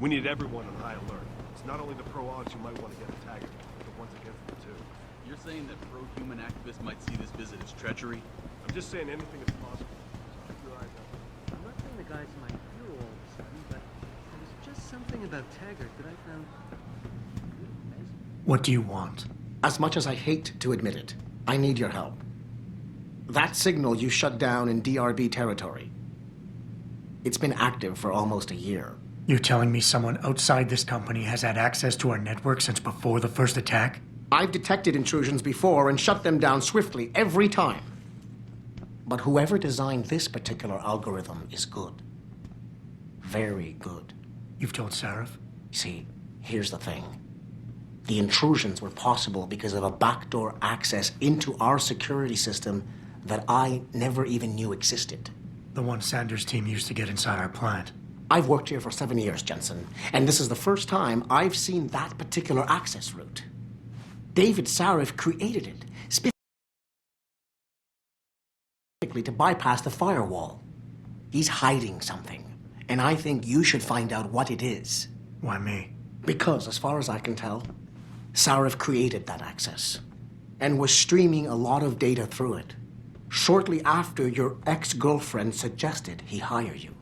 We need everyone on high alert. It's not only the pro-Augs who might want to get attacked, but the ones against them too. You're saying that pro-human activists might see this visit as treachery? I'm just saying anything is possible. Just keep your eyes out. I'm not saying the guys might hear all of a sudden, but there was just something about Taggart that I found amazing. What do you want? As much as I hate to admit it, I need your help. That signal you shut down in DRB territory. It's been active for almost a year. You're telling me someone outside this company has had access to our network since before the first attack? I've detected intrusions before and shut them down swiftly every time. But whoever designed this particular algorithm is good. Very good. You've told Sarif? See, here's the thing. The intrusions were possible because of a backdoor access into our security system that I never even knew existed. The one Sanders' team used to get inside our plant. I've worked here for 7 years, Jensen, and this is the first time I've seen that particular access route. David Sarif created it specifically to bypass the firewall. He's hiding something, and I think you should find out what it is. Why me? Because, as far as I can tell, Sarif created that access and was streaming a lot of data through it shortly after your ex-girlfriend suggested he hire you.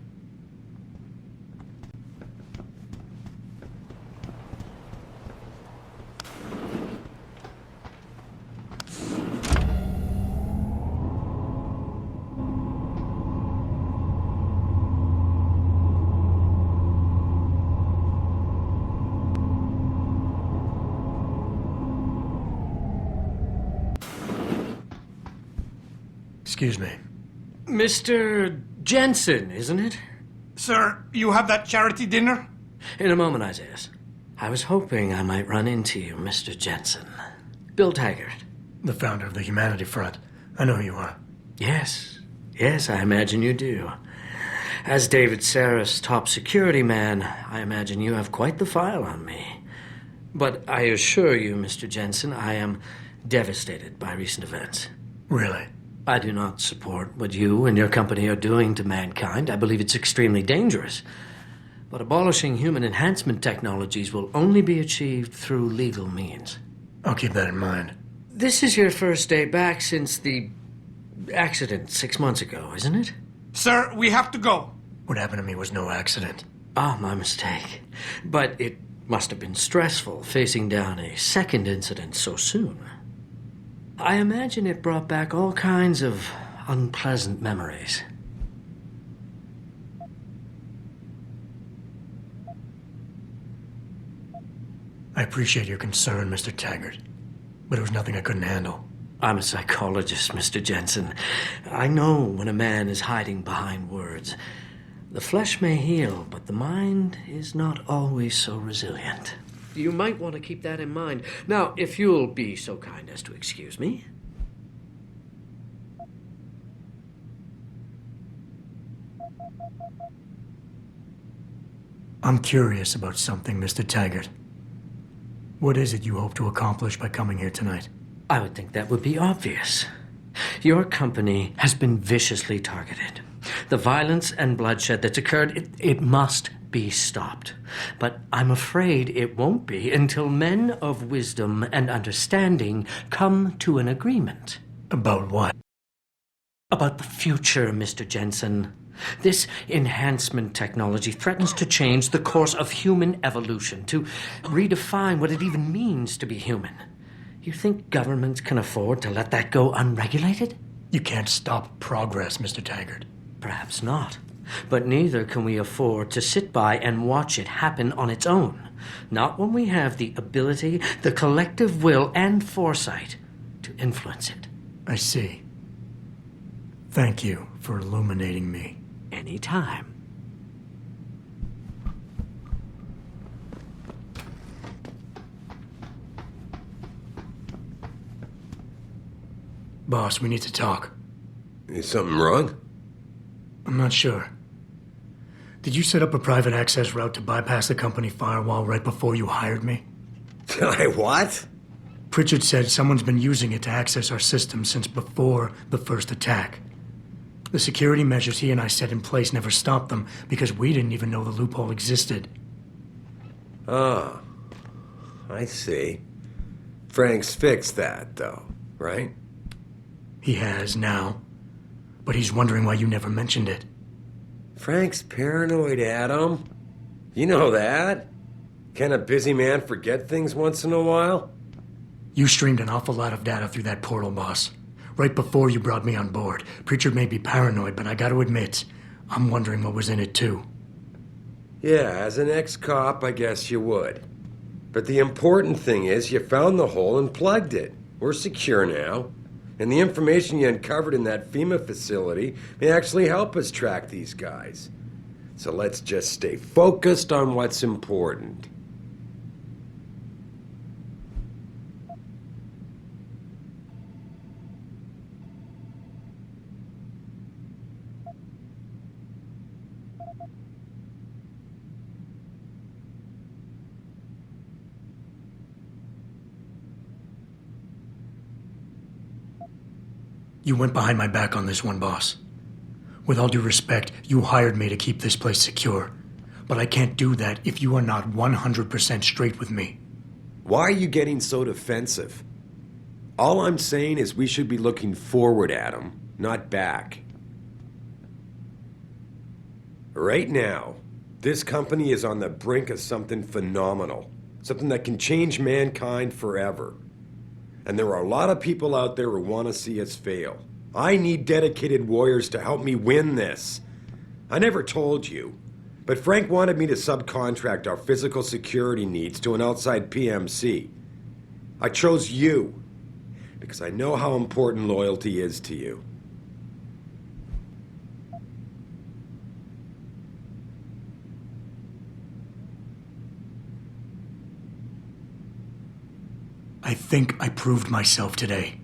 Excuse me. Mr. Jensen, isn't it? Sir, you have that charity dinner? In a moment, Isaiah. I was hoping I might run into you, Mr. Jensen. Bill Taggart. The founder of the Humanity Front. I know who you are. Yes, I imagine you do. As David Sarif's top security man, I imagine you have quite the file on me. But I assure you, Mr. Jensen, I am devastated by recent events. Really? I do not support what you and your company are doing to mankind. I believe it's extremely dangerous. But abolishing human enhancement technologies will only be achieved through legal means. I'll keep that in mind. This is your first day back since the accident 6 months ago, isn't it? Sir, we have to go. What happened to me was no accident. Ah, my mistake. But it must have been stressful facing down a second incident so soon. I imagine it brought back all kinds of unpleasant memories. I appreciate your concern, Mr. Taggart, but it was nothing I couldn't handle. I'm a psychologist, Mr. Jensen. I know when a man is hiding behind words. The flesh may heal, but the mind is not always so resilient. You might want to keep that in mind. Now, if you'll be so kind as to excuse me. I'm curious about something, Mr. Taggart. What is it you hope to accomplish by coming here tonight? I would think that would be obvious. Your company has been viciously targeted. The violence and bloodshed that's occurred, it must be stopped. But I'm afraid it won't be until men of wisdom and understanding come to an agreement. About what? About the future, Mr. Jensen. This enhancement technology threatens to change the course of human evolution, to redefine what it even means to be human. You think governments can afford to let that go unregulated? You can't stop progress, Mr. Taggart. Perhaps not. But neither can we afford to sit by and watch it happen on its own. Not when we have the ability, the collective will, and foresight to influence it. I see. Thank you for illuminating me. Anytime. Boss, we need to talk. Is something wrong? I'm not sure. Did you set up a private access route to bypass the company firewall right before you hired me? I what? Pritchard said someone's been using it to access our system since before the first attack. The security measures he and I set in place never stopped them because we didn't even know the loophole existed. Ah, I see. Frank's fixed that, though, right? He has now. But he's wondering why you never mentioned it. Frank's paranoid, Adam. You know that. Can a busy man forget things once in a while? You streamed an awful lot of data through that portal, boss. Right before you brought me on board. Preacher may be paranoid, but I gotta admit, I'm wondering what was in it too. Yeah, as an ex-cop, I guess you would. But the important thing is you found the hole and plugged it. We're secure now. And the information you uncovered in that FEMA facility may actually help us track these guys. So let's just stay focused on what's important. You went behind my back on this one, boss. With all due respect, you hired me to keep this place secure. But I can't do that if you are not 100% straight with me. Why are you getting so defensive? All I'm saying is we should be looking forward, Adam, not back. Right now, this company is on the brink of something phenomenal. Something that can change mankind forever. And there are a lot of people out there who want to see us fail. I need dedicated warriors to help me win this. I never told you, but Frank wanted me to subcontract our physical security needs to an outside PMC. I chose you because I know how important loyalty is to you. I think I proved myself today.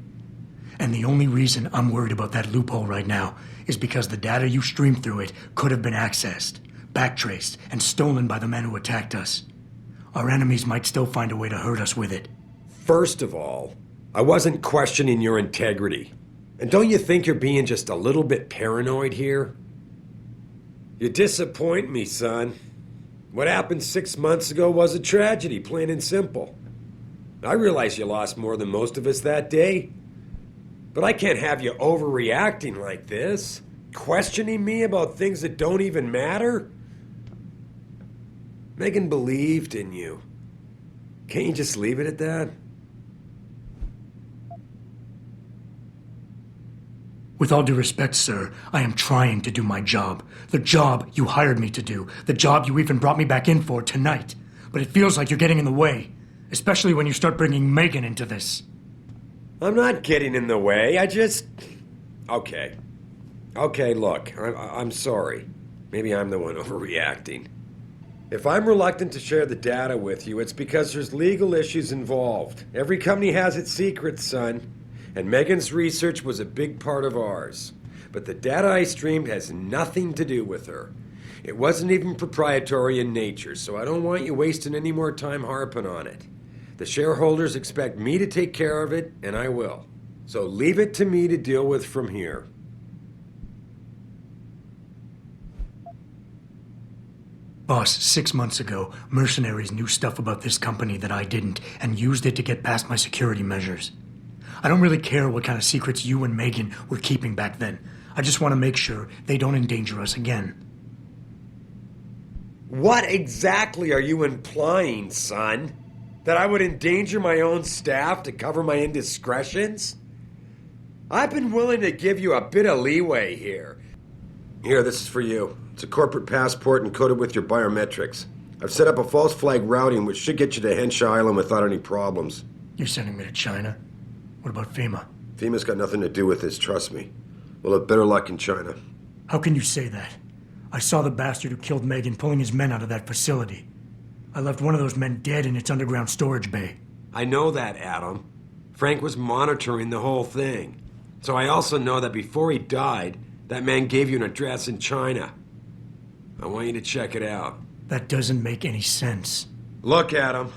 And the only reason I'm worried about that loophole right now is because the data you streamed through it could have been accessed, backtraced, and stolen by the men who attacked us. Our enemies might still find a way to hurt us with it. First of all, I wasn't questioning your integrity. And don't you think you're being just a little bit paranoid here? You disappoint me, son. What happened 6 months ago was a tragedy, plain and simple. I realize you lost more than most of us that day. But I can't have you overreacting like this. Questioning me about things that don't even matter. Megan believed in you. Can't you just leave it at that? With all due respect, sir, I am trying to do my job. The job you hired me to do. The job you even brought me back in for tonight. But it feels like you're getting in the way. Especially when you start bringing Megan into this. I'm not getting in the way. I just... Okay. Okay, look. I'm sorry. Maybe I'm the one overreacting. If I'm reluctant to share the data with you, it's because there's legal issues involved. Every company has its secrets, son. And Megan's research was a big part of ours. But the data I streamed has nothing to do with her. It wasn't even proprietary in nature, so I don't want you wasting any more time harping on it. The shareholders expect me to take care of it, and I will. So leave it to me to deal with from here. Boss, 6 months ago, mercenaries knew stuff about this company that I didn't, and used it to get past my security measures. I don't really care what kind of secrets you and Megan were keeping back then. I just want to make sure they don't endanger us again. What exactly are you implying, son? That I would endanger my own staff to cover my indiscretions? I've been willing to give you a bit of leeway here. Here, this is for you. It's a corporate passport encoded with your biometrics. I've set up a false flag routing which should get you to Henshaw Island without any problems. You're sending me to China? What about FEMA? FEMA's got nothing to do with this, trust me. We'll have better luck in China. How can you say that? I saw the bastard who killed Megan pulling his men out of that facility. I left one of those men dead in its underground storage bay. I know that, Adam. Frank was monitoring the whole thing. So I also know that before he died, that man gave you an address in China. I want you to check it out. That doesn't make any sense. Look, Adam.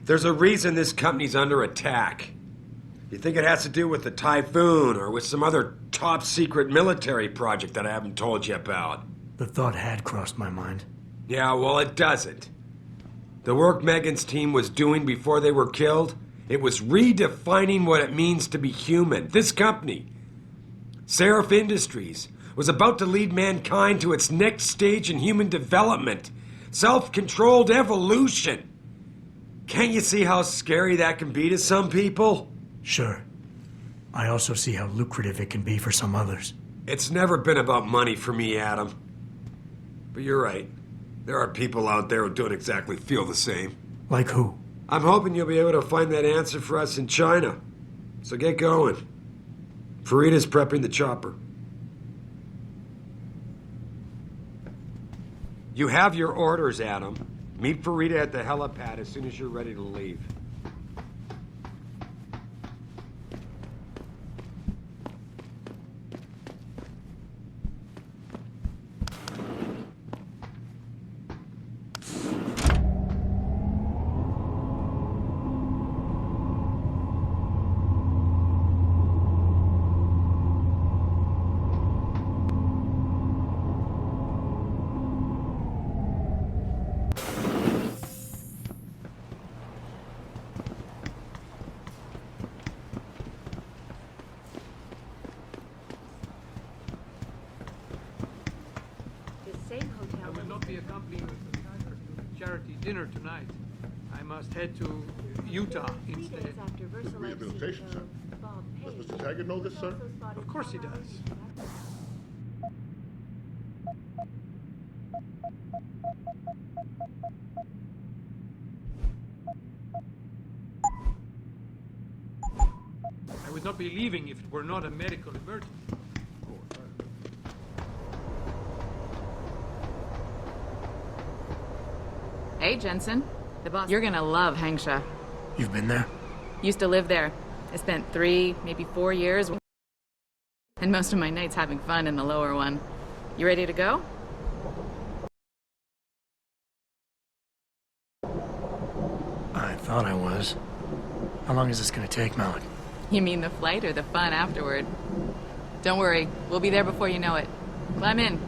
There's a reason this company's under attack. You think it has to do with the typhoon or with some other top-secret military project that I haven't told you about? The thought had crossed my mind. Yeah, well, it doesn't. The work Megan's team was doing before they were killed, it was redefining what it means to be human. This company, Seraph Industries, was about to lead mankind to its next stage in human development. Self-controlled evolution. Can't you see how scary that can be to some people? Sure. I also see how lucrative it can be for some others. It's never been about money for me, Adam. But you're right. There are people out there who don't exactly feel the same. Like who? I'm hoping you'll be able to find that answer for us in China. So get going. Farida's prepping the chopper. You have your orders, Adam. Meet Farida at the helipad as soon as you're ready to leave. I will not be accompanying Mr. Tyler to the charity dinner tonight. I must head to Utah instead. Rehabilitation, sir. Does Mr. Taggart know this, sir? Of course he does. I would not be leaving if it were not a medical emergency. Hey, Jensen. The boss. You're gonna love Hangsha. You've been there? Used to live there. I spent 3, maybe 4 years, and most of my nights having fun in the lower one. You ready to go? I thought I was. How long is this gonna take, Malik? You mean the flight or the fun afterward? Don't worry, we'll be there before you know it. Climb in.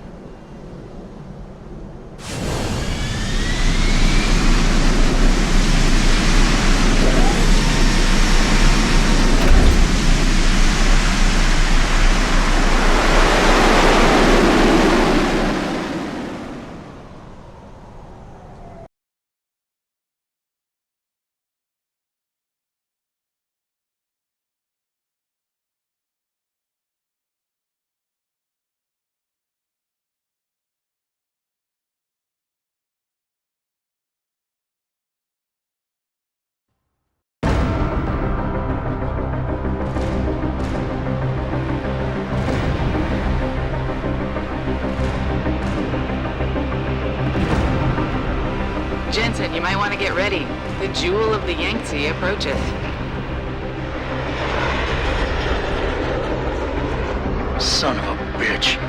Jensen, you might want to get ready. The jewel of the Yangtze approaches. Son of a bitch.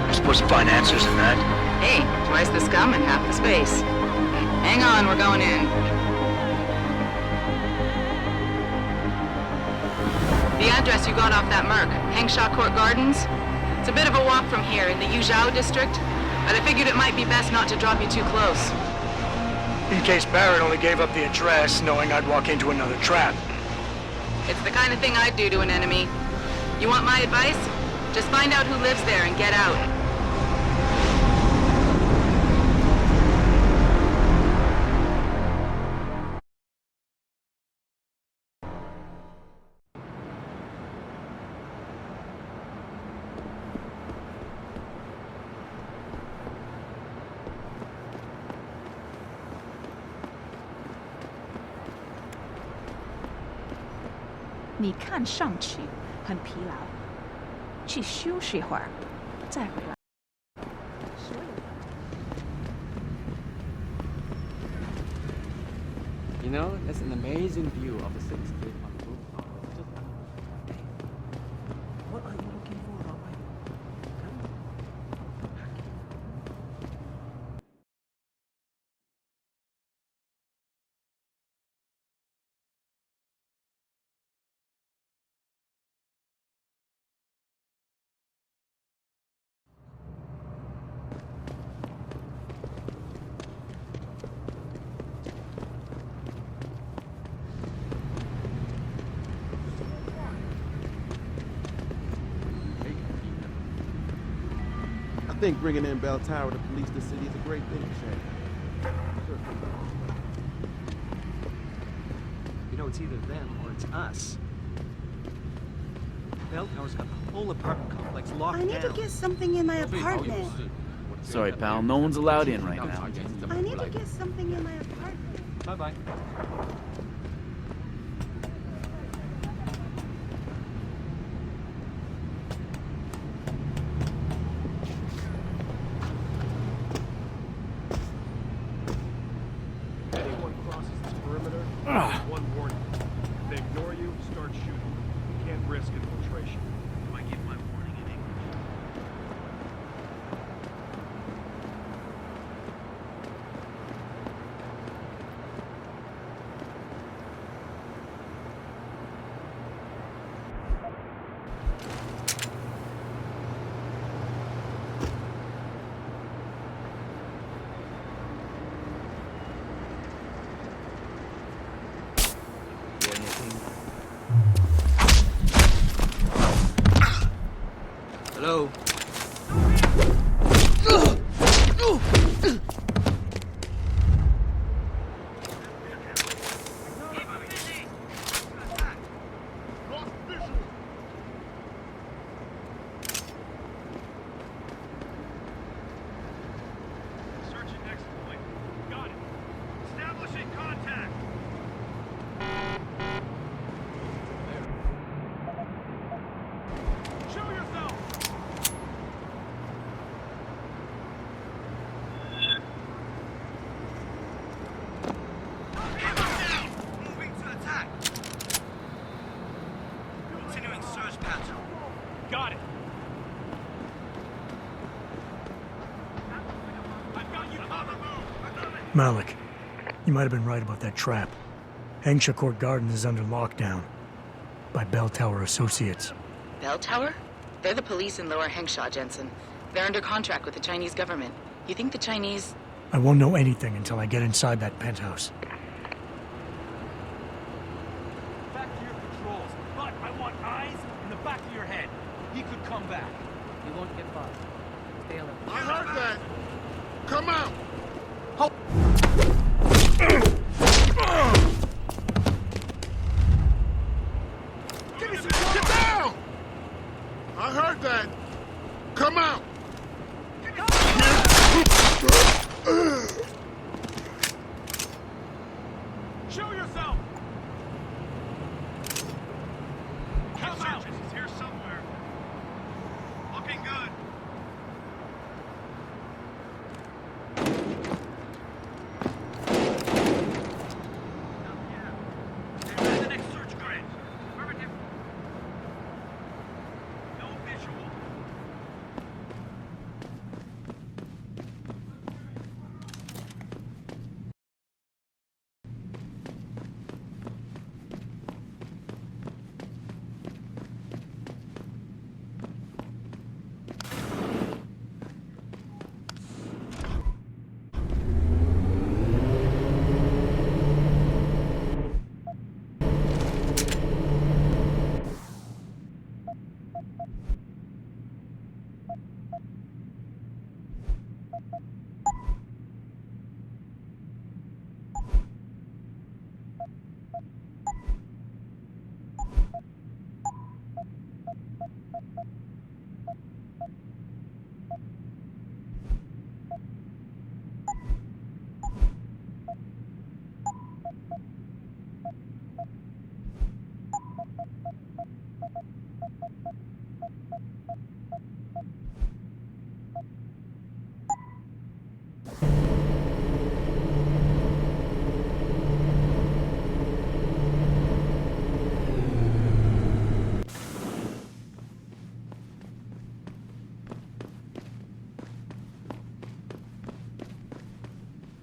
You're supposed to find answers in that. Hey, twice the scum and half the space. Hang on, we're going in. The address you got off that Merc, Hangshaw Court Gardens? It's a bit of a walk from here in the Yuzhou district, but I figured it might be best not to drop you too close. In case Barrett only gave up the address knowing I'd walk into another trap. It's the kind of thing I'd do to an enemy. You want my advice? Just find out who lives there and get out. You 看上去很疲劳，去休息会儿，再回来。 You know, that's an amazing view of the city street on the rooftop. What are you looking for about my... think bringing in Bell Tower to police the city is a great thing, Shay. You know, it's either them or it's us. Bell Tower's got the whole apartment complex locked down. I need to get something in my apartment. Sorry, pal. No one's allowed in right now. I need to get something in my apartment. Bye-bye. Anyone crosses this perimeter, one warning. If they ignore you, start shooting. You can't risk infiltration. Do I give my warning in English? Hello? Lost visual. Searching next point. Got it. Establishing contact. Show yourself. Moving to attack. Continuing surge pattern. Got it. I've got you covered. Move. Malik, you might have been right about that trap. Hengsha Court Gardens is under lockdown by Bell Tower Associates. Bell Tower? They're the police in Lower Hengsha, Jensen. They're under contract with the Chinese government. You think the Chinese... I won't know anything until I get inside that penthouse. Back to your patrols, but I want eyes in the back of your head. He could come back. You won't get far. Stay alert. I heard that. Come out. Give me some Get down. I heard that. Come out. Show yourself. Come out. He's here somewhere. Looking good. The next search grid. Affirmative. No visual.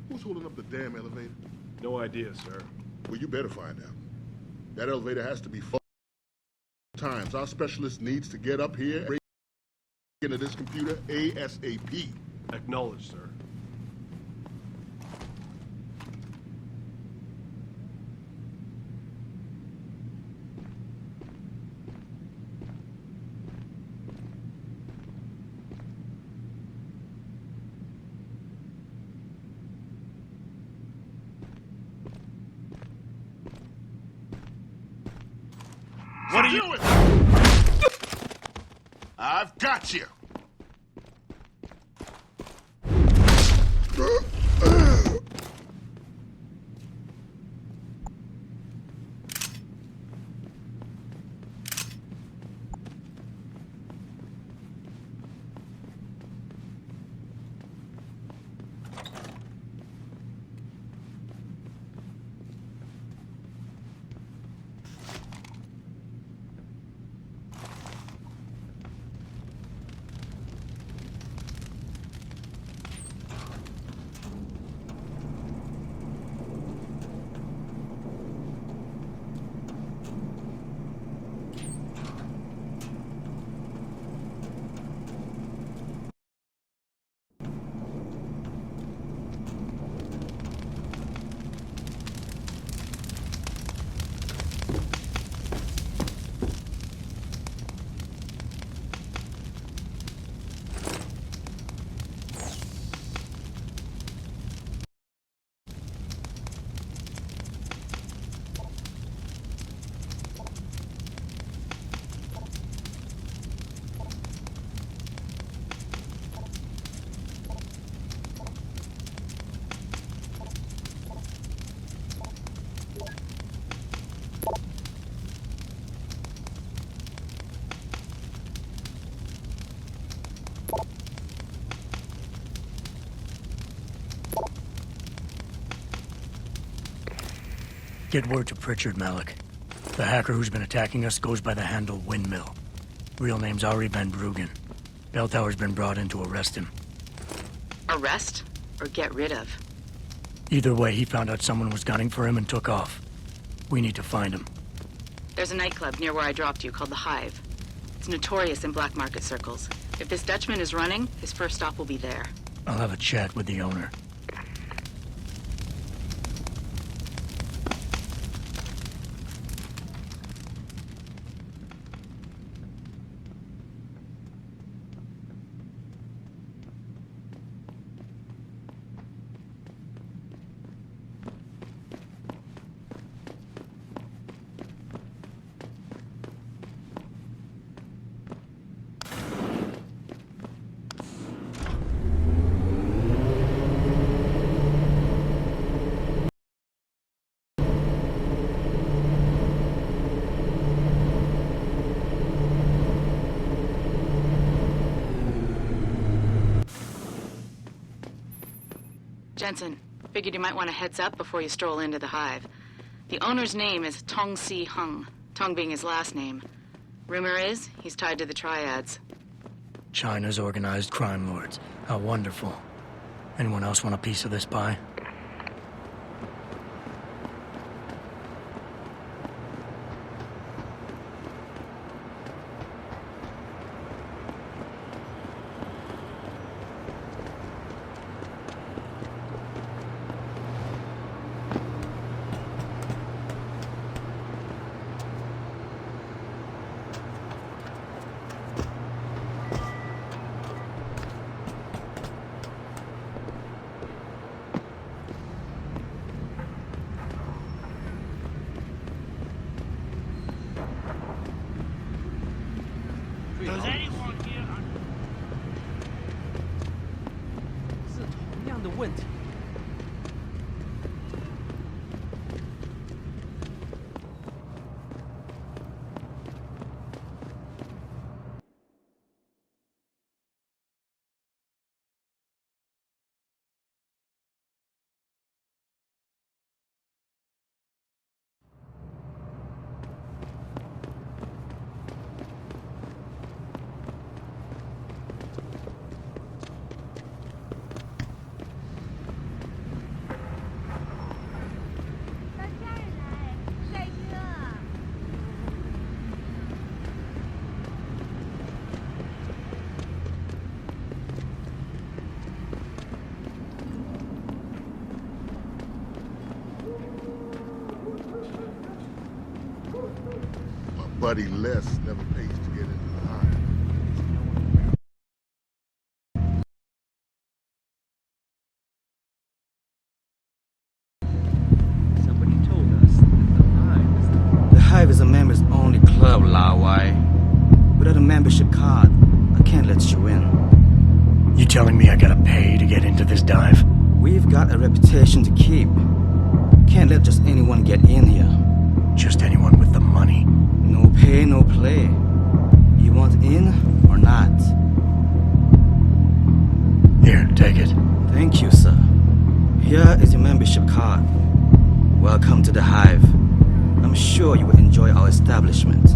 Who's holding up the damn elevator? No idea, sir. Well, you better find out. That elevator has to be full times. Our specialist needs to get up here and break into this computer ASAP. Acknowledged, sir. are you? Do it! I've got you. Get word to Pritchard, Malik. The hacker who's been attacking us goes by the handle Windmill. Real name's Ari Van Bruggen. Bell Tower's been brought in to arrest him. Arrest or get rid of? Either way, he found out someone was gunning for him and took off. We need to find him. There's a nightclub near where I dropped you called the Hive. It's notorious in black market circles. If this Dutchman is running, his first stop will be there. I'll have a chat with the owner. Jensen, figured you might want a heads up before you stroll into the Hive. The owner's name is Tong Si Hung, Tong being his last name. Rumor is, he's tied to the Triads. China's organized crime lords. How wonderful. Anyone else want a piece of this pie? Does anyone here? 是同样的问题。Buddy Les never pays to get into the Hive. Somebody told us that the Hive is The Hive is a members-only club Lawai. Without a membership card, I can't let you in. You telling me I gotta pay to get into this dive? We've got a reputation to keep. Can't let just anyone get in here. Just anyone with the money? No pay, no play. You want in or not? Here, take it. Thank you, sir. Here is your membership card. Welcome to the Hive. I'm sure you will enjoy our establishment.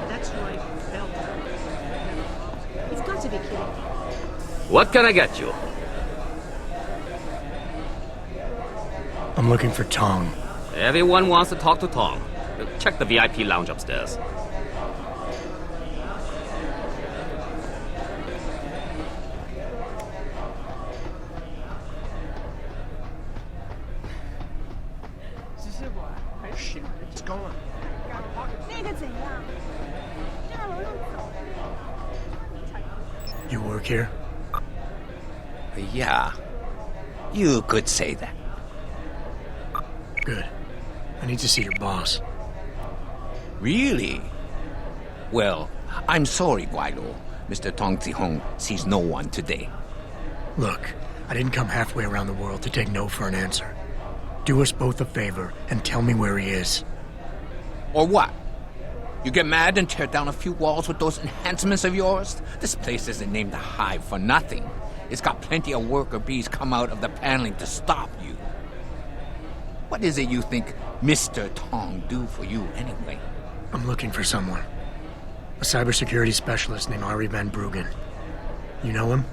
That's right, Bell. He's got to be kidding. What can I get you? I'm looking for Tong. Everyone wants to talk to Tong. Check the VIP lounge upstairs. Shit, it's gone. 那个怎样？这样楼上走。 You work here? Yeah. You could say that. Good. I need to see your boss. Really? Well, I'm sorry, Guailu. Mr. Tong Zihong sees no one today. Look, I didn't come halfway around the world to take no for an answer. Do us both a favor and tell me where he is. Or what? You get mad and tear down a few walls with those enhancements of yours? This place isn't named the Hive for nothing. It's got plenty of worker bees come out of the paneling to stop you. What is it you think Mr. Tong do for you anyway? I'm looking for someone. A cybersecurity specialist named Ari Van Bruggen. You know him?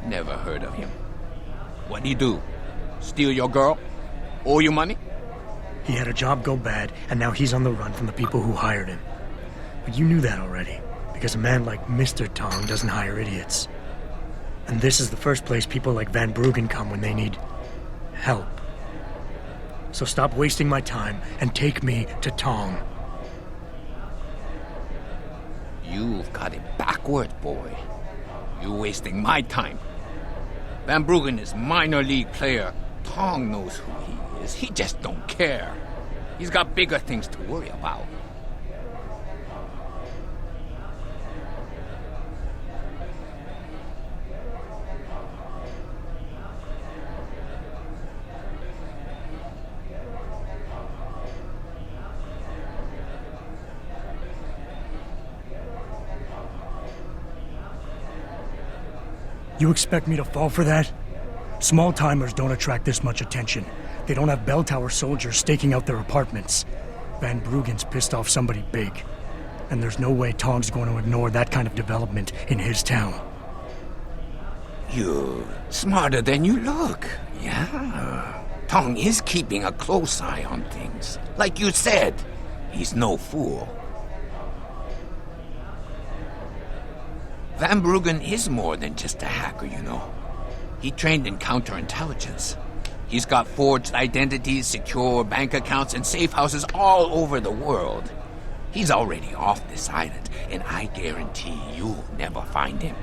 Never heard of him. What'd he do? Steal your girl? Owe you money? He had a job go bad, and now he's on the run from the people who hired him. But you knew that already, because a man like Mr. Tong doesn't hire idiots. And this is the first place people like Van Bruggen come when they need help. So stop wasting my time and take me to Tong. You've got it backward, boy. You're wasting my time. Van Bruggen is minor league player. Tong knows who he is. He just don't care. He's got bigger things to worry about. You expect me to fall for that? Small-timers don't attract this much attention. They don't have bell tower soldiers staking out their apartments. Van Bruggen's pissed off somebody big. And there's no way Tong's going to ignore that kind of development in his town. You're smarter than you look. Yeah. Tong is keeping a close eye on things. Like you said, he's no fool. Van Bruggen is more than just a hacker, you know. He trained in counterintelligence. He's got forged identities, secure bank accounts, and safe houses all over the world. He's already off this island, and I guarantee you'll never find him.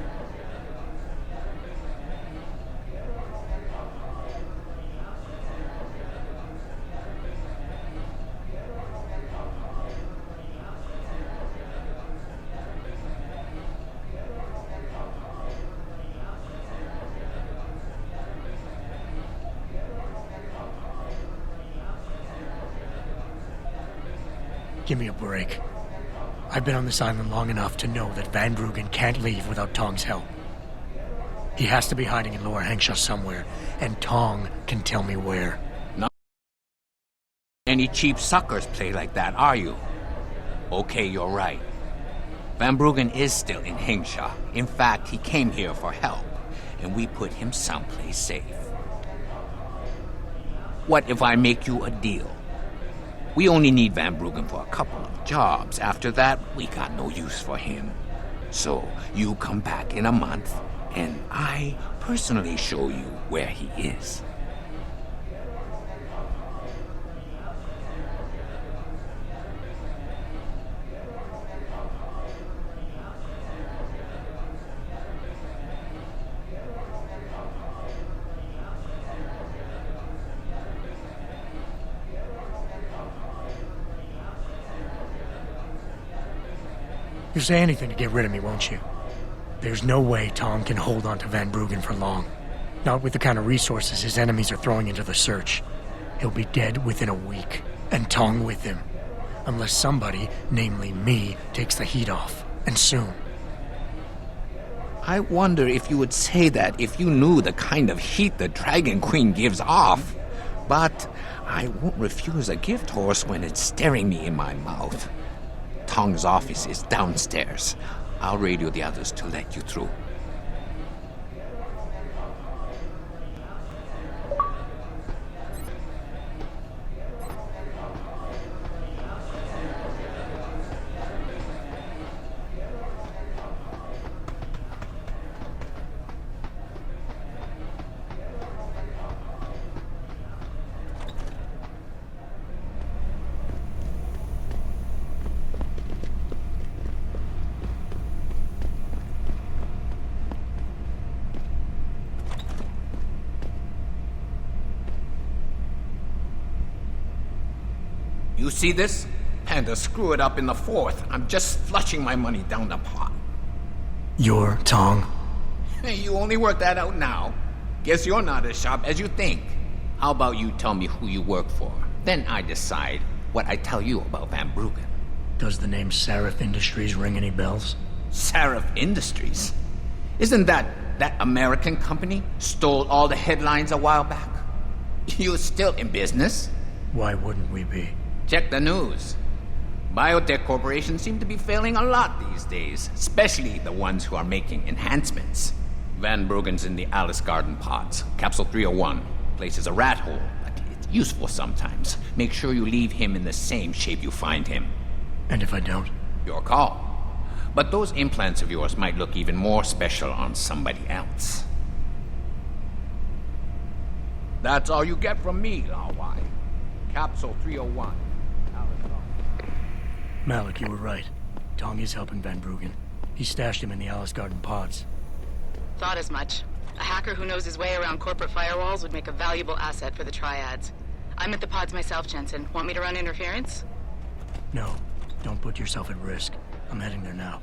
Give me a break. I've been on this island long enough to know that Van Bruggen can't leave without Tong's help. He has to be hiding in Lower Hengsha somewhere, and Tong can tell me where. Not any cheap suckers play like that, are you? Okay, you're right. Van Bruggen is still in Hengsha. In fact, he came here for help, and we put him someplace safe. What if I make you a deal? We only need Van Bruggen for a couple of jobs. After that, we got no use for him. So, you come back in a month, and I personally show you where he is. You'll say anything to get rid of me, won't you? There's no way Tong can hold on to Van Bruggen for long. Not with the kind of resources his enemies are throwing into the search. He'll be dead within a week, and Tong with him. Unless somebody, namely me, takes the heat off. And soon. I wonder if you would say that if you knew the kind of heat the Dragon Queen gives off. But I won't refuse a gift horse when it's staring me in my mouth. Tong's office is downstairs. I'll radio the others to let you through. You see this? And to screw it up in the fourth, I'm just flushing my money down the pot. You're Tong? Hey, you only work that out now. Guess you're not as sharp as you think. How about you tell me who you work for? Then I decide what I tell you about Van Bruggen. Does the name Seraph Industries ring any bells? Seraph Industries? Isn't that American company stole all the headlines a while back? You're still in business? Why wouldn't we be? Check the news. Biotech corporations seem to be failing a lot these days, especially the ones who are making enhancements. Van Bruggen's in the Alice Garden pods. Capsule 301. Place is a rat hole, but it's useful sometimes. Make sure you leave him in the same shape you find him. And if I don't? Your call. But those implants of yours might look even more special on somebody else. That's all you get from me, Lao Wai. Capsule 301. Malik, you were right. Tong is helping Van Bruggen. He stashed him in the Alice Garden pods. Thought as much. A hacker who knows his way around corporate firewalls would make a valuable asset for the triads. I'm at the pods myself, Jensen. Want me to run interference? No. Don't put yourself at risk. I'm heading there now.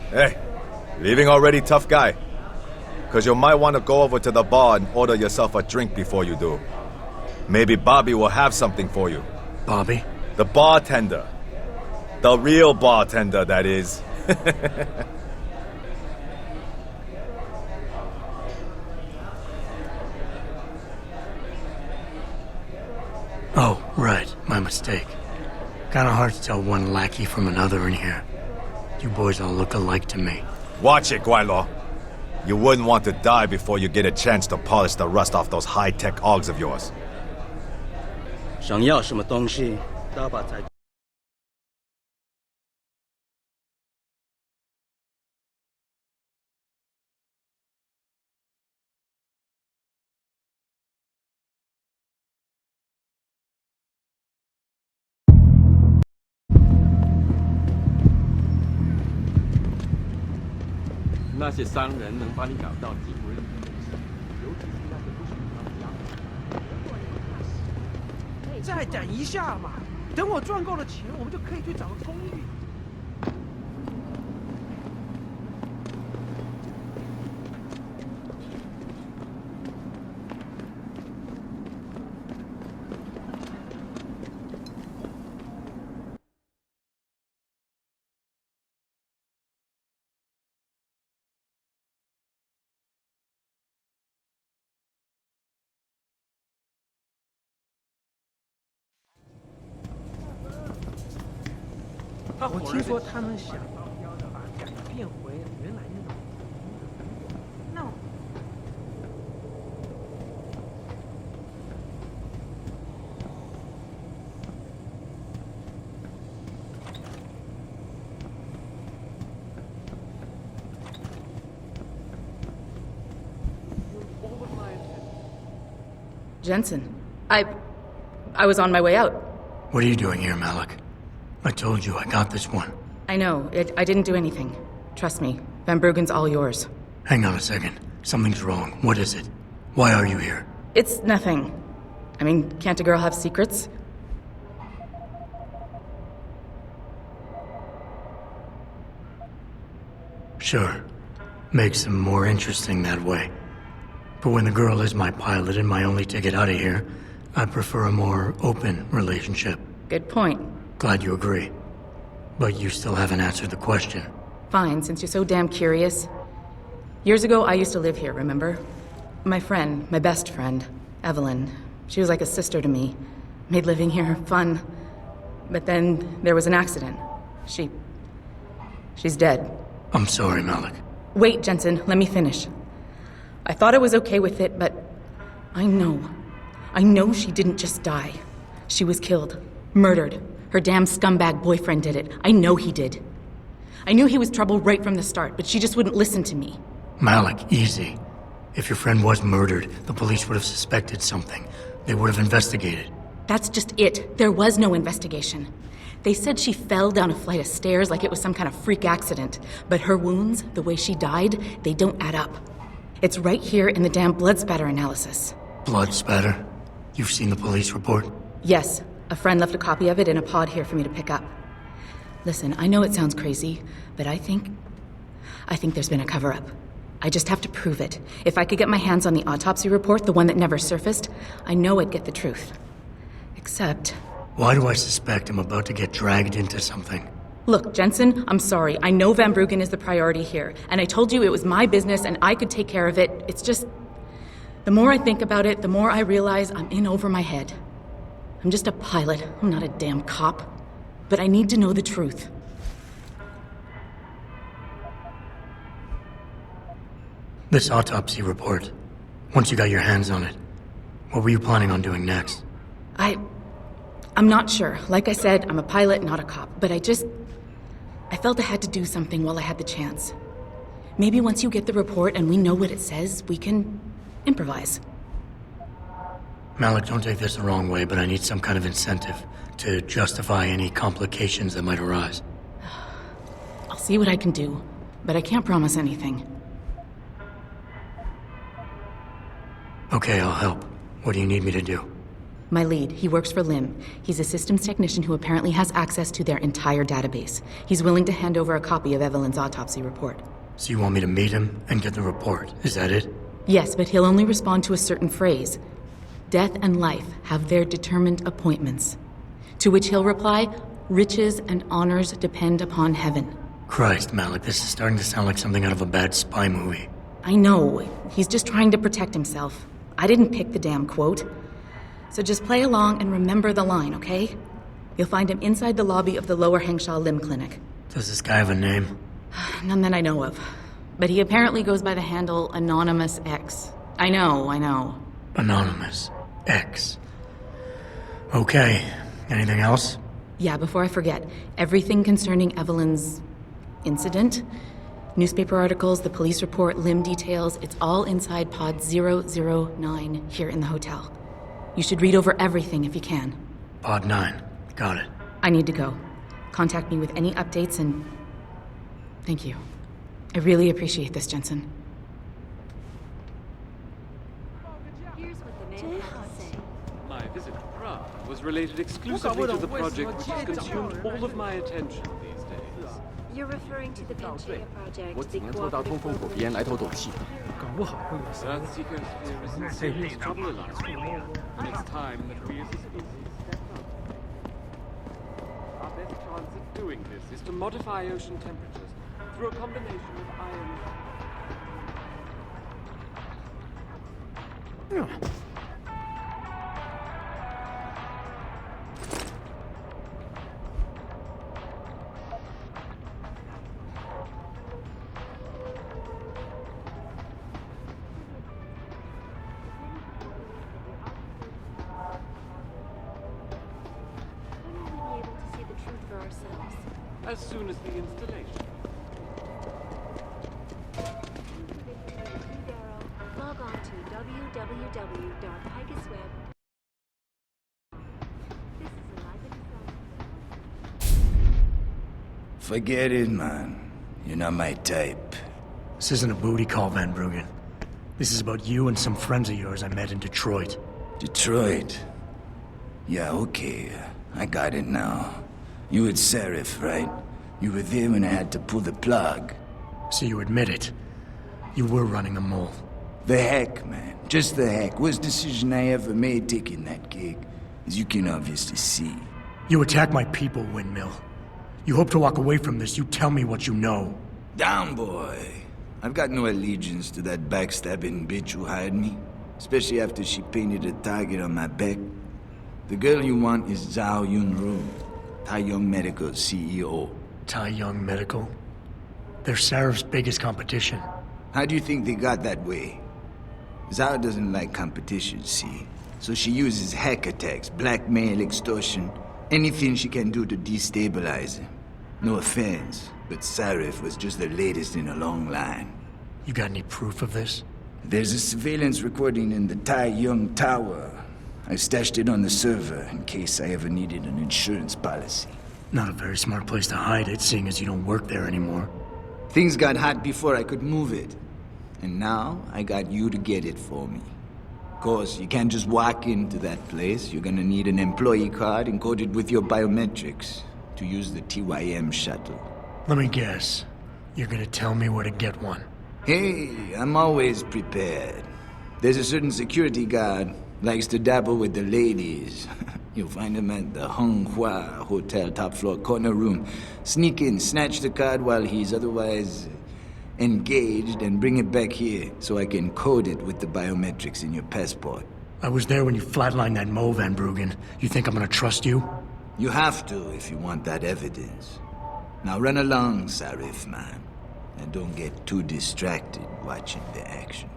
Hey, leaving already, tough guy? Because you might want to go over to the bar and order yourself a drink before you do. Maybe Bobby will have something for you. Bobby? The bartender. The real bartender, that is. Oh, right. My mistake. Kinda hard to tell one lackey from another in here. You boys all look alike to me. Watch it, Guaylo. You wouldn't want to die before you get a chance to polish the rust off those high-tech augs of yours. 想要什么东西，大把才。那些商人能帮你搞到几乎任何东西，尤其是那个不属于他们家的。再等一下嘛，等我赚够了钱，我们就可以去找个公寓。我听说他们想把改变回原来那种。No。Jensen, I was on my way out. What are you doing here, Malik? I told you I got this one. I know. I didn't do anything. Trust me. Van Bruggen's all yours. Hang on a second. Something's wrong. What is it? Why are you here? It's nothing. I mean, can't a girl have secrets? Sure. Makes them more interesting that way. But when the girl is my pilot and my only ticket out of here, I prefer a more open relationship. Good point. Glad you agree. But you still haven't answered the question. Fine, since you're so damn curious. Years ago, I used to live here, remember? My friend, my best friend, Evelyn. She was like a sister to me. Made living here fun. But then there was an accident. She's dead. I'm sorry, Malik. Wait, Jensen, let me finish. I thought I was okay with it, but I know she didn't just die. She was killed. Murdered. Her damn scumbag boyfriend did it. I know he did. I knew he was trouble right from the start, but she just wouldn't listen to me. Malik, easy. If your friend was murdered, the police would have suspected something. They would have investigated. That's just it. There was no investigation. They said she fell down a flight of stairs like it was some kind of freak accident. But her wounds, the way she died, they don't add up. It's right here in the damn blood spatter analysis. Blood spatter? You've seen the police report? Yes. A friend left a copy of it in a pod here for me to pick up. Listen, I know it sounds crazy, but I think there's been a cover-up. I just have to prove it. If I could get my hands on the autopsy report, the one that never surfaced, I know I'd get the truth. Except... Why do I suspect I'm about to get dragged into something? Look, Jensen, I'm sorry. I know Van Bruggen is the priority here, and I told you it was my business and I could take care of it. It's just... The more I think about it, the more I realize I'm in over my head. I'm just a pilot. I'm not a damn cop. But I need to know the truth. This autopsy report, once you got your hands on it, what were you planning on doing next? I'm not sure. Like I said, I'm a pilot, not a cop. But I felt I had to do something while I had the chance. Maybe once you get the report and we know what it says, we can improvise. Malik, don't take this the wrong way, but I need some kind of incentive to justify any complications that might arise. I'll see what I can do, but I can't promise anything. Okay, I'll help. What do you need me to do? My lead, he works for LIM. He's a systems technician who apparently has access to their entire database. He's willing to hand over a copy of Evelyn's autopsy report. So you want me to meet him and get the report, is that it? Yes, but he'll only respond to a certain phrase. Death and life have their determined appointments. To which he'll reply, riches and honors depend upon heaven. Christ, Malik, this is starting to sound like something out of a bad spy movie. I know. He's just trying to protect himself. I didn't pick the damn quote. So just play along and remember the line, okay? You'll find him inside the lobby of the Lower Hengsha Limb Clinic. Does this guy have a name? None that I know of. But he apparently goes by the handle Anonymous X. I know. Anonymous X. Okay. Anything else? Yeah, before I forget, everything concerning Evelyn's incident, newspaper articles, the police report, limb details, it's all inside pod 009 here in the hotel. You should read over everything if you can. Pod 9. Got it. I need to go. Contact me with any updates and... Thank you. I really appreciate this, Jensen. My visit to Prague was related exclusively to the project which has consumed all of my attention these days. You're referring to the Venture project, 我 the 只能做到通风口鼻炎来透透气。 Earth-seeker sphere is in serious trouble, Eliza. And it's time that we as a species step up. Our best chance at doing this is to modify ocean temperatures through a combination of iron... As soon as the installation. Log on to www.pegasusweb. This is a live Forget it, man. You're not my type. This isn't a booty call, Van Bruggen. This is about you and some friends of yours I met in Detroit. Detroit? Yeah, okay. I got it now. You with Seraph, right? You were there when I had to pull the plug. So you admit it. You were running a mole. The heck, man. Just the heck. Worst decision I ever made taking that gig, as you can obviously see. You attack my people, Windmill. You hope to walk away from this. You tell me what you know. Down, boy. I've got no allegiance to that backstabbing bitch who hired me. Especially after she painted a target on my back. The girl you want is Zhao Yunru, Tai Young Medical's CEO. Tai Young Medical? They're Seraph's biggest competition. How do you think they got that way? Zhao doesn't like competition, see? So she uses hack attacks, blackmail, extortion, anything she can do to destabilize him. No offense, but Seraph was just the latest in a long line. You got any proof of this? There's a surveillance recording in the Tai Young Tower. I stashed it on the server in case I ever needed an insurance policy. Not a very smart place to hide it, seeing as you don't work there anymore. Things got hot before I could move it. And now, I got you to get it for me. Of course, you can't just walk into that place. You're gonna need an employee card encoded with your biometrics to use the TYM shuttle. Let me guess. You're gonna tell me where to get one. Hey, I'm always prepared. There's a certain security guard, likes to dabble with the ladies. You'll find him at the Hung Hua Hotel top floor corner room. Sneak in, snatch the card while he's otherwise engaged, and bring it back here so I can code it with the biometrics in your passport. I was there when you flatlined that Mo, Van Bruggen. You think I'm gonna trust you? You have to if you want that evidence. Now run along, Sarif, man. And don't get too distracted watching the action.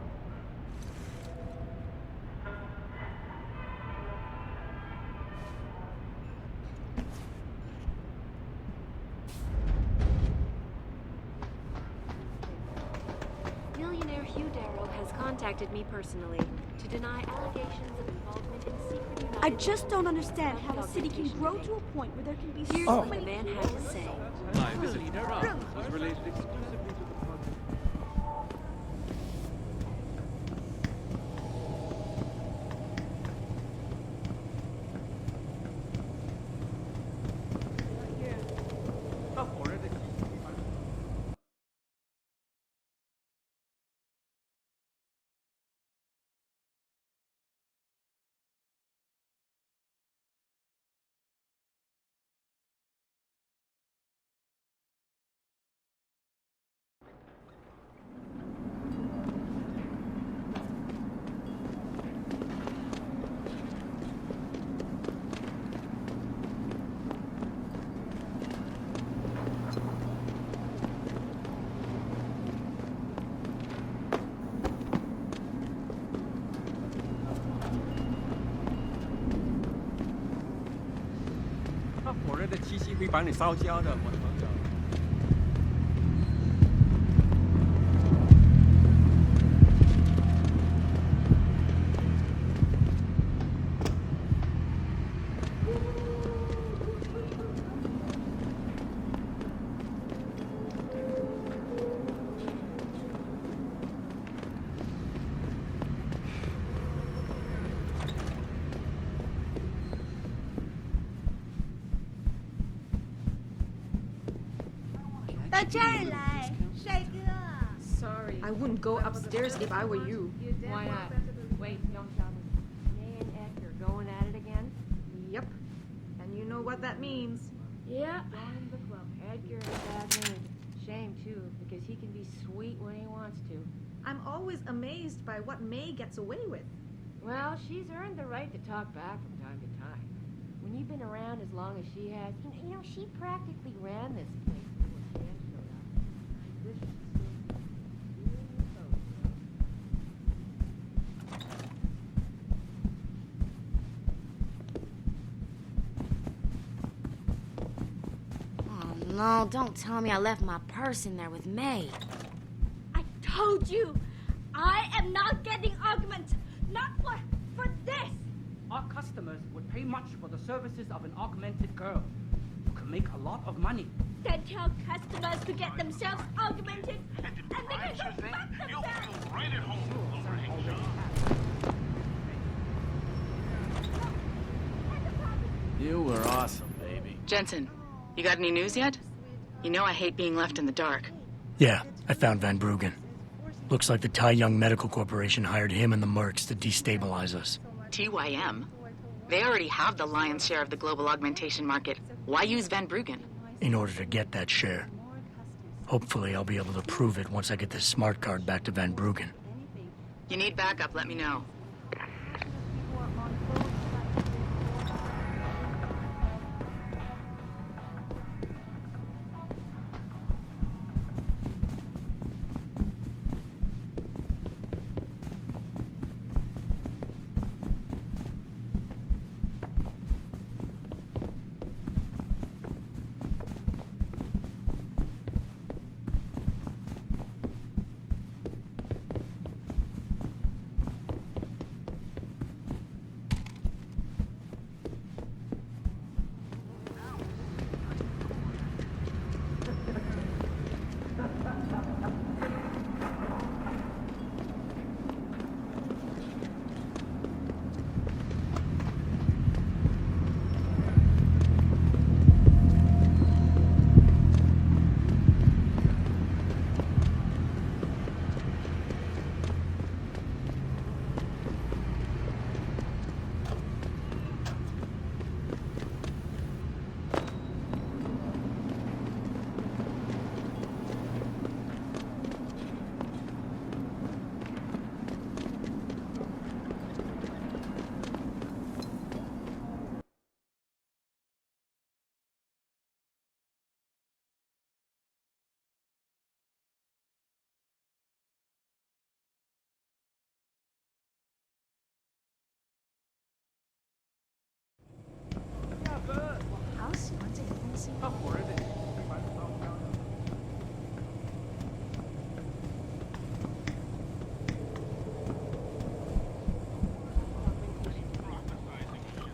Millionaire Hugh Darrow has contacted me personally to deny allegations of involvement in secret United I just don't understand how a city can grow to a point where there can be Here's so what many the man people. had to say. My visit to Iran was related exclusively to the project.火热的气息会把你烧焦的，我的朋友。到这儿来，帅哥。 Sorry. I wouldn't go upstairs if I were you. Why not? Wait, don't tell me. May and Edgar going at it again? Yep. And you know what that means. Yeah. Going to the club. Edgar in a bad mood. Shame, too, because he can be sweet when he wants to. I'm always amazed by what May gets away with. Well, she's earned the right to talk back from time to time. When you've been around as long as she has, you know, she practically ran this place before Stan showed up. This is Oh no, don't tell me I left my purse in there with May. I told you, I am not getting arguments. Not for this. Our customers would pay much for the services of an augmented girl. You can make a lot of money. Then tell customers to get themselves augmented, and they can go fuck themselves. Right at home. You were awesome, baby. Jensen, you got any news yet? You know I hate being left in the dark. Yeah, I found Van Bruggen. Looks like the Tai Young Medical Corporation hired him and the mercs to destabilize us. TYM? They already have the lion's share of the global augmentation market. Why use Van Bruggen? In order to get that share. Hopefully I'll be able to prove it once I get this smart card back to Van Bruggen. You need backup, let me know.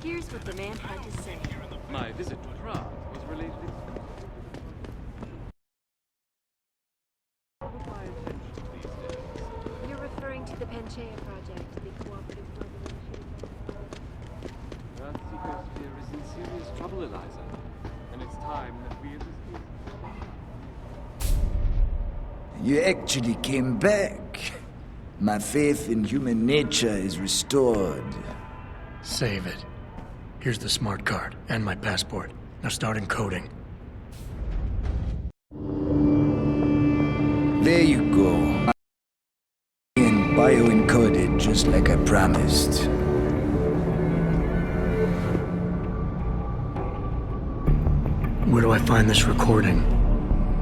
Here's what the man had to say. My visit to Prague was related You're referring to the Panchaea project, the cooperative revolution. Earth's ecosphere is in serious trouble, Eliza. And it's time that we as a species... You actually came back. My faith in human nature is restored. Save it. Here's the smart card and my passport. Now start encoding. There you go. And bioencoded just like I promised. Where do I find this recording?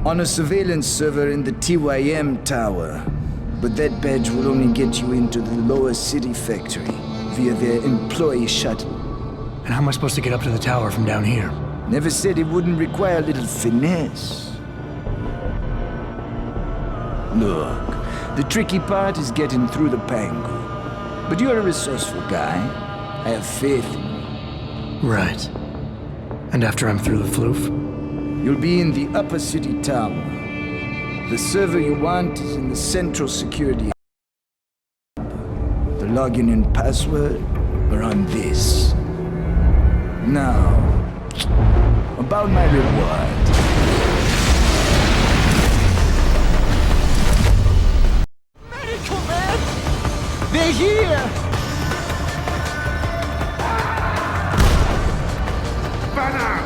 On a surveillance server in the TYM tower. But that badge will only get you into the lower city factory via their employee shuttle. And how am I supposed to get up to the tower from down here? Never said it wouldn't require a little finesse. Look, the tricky part is getting through the Pangu. But you're a resourceful guy. I have faith in you. Right. And after I'm through the floof? You'll be in the upper city tower. The server you want is in the central security hub. The login and password are on this. Now, about my reward. Medical man! They're here! Banner!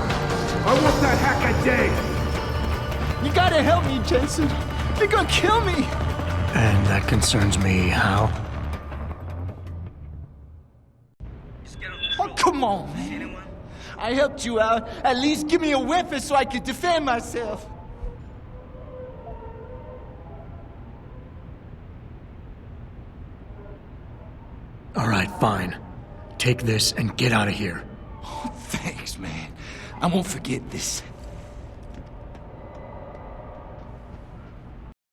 I want that hacker dead! You gotta help me, Jensen. They're gonna kill me! And that concerns me how? Oh, come on, man. I helped you out. At least give me a weapon so I can defend myself. All right, fine. Take this and get out of here. Oh, thanks, man. I won't forget this.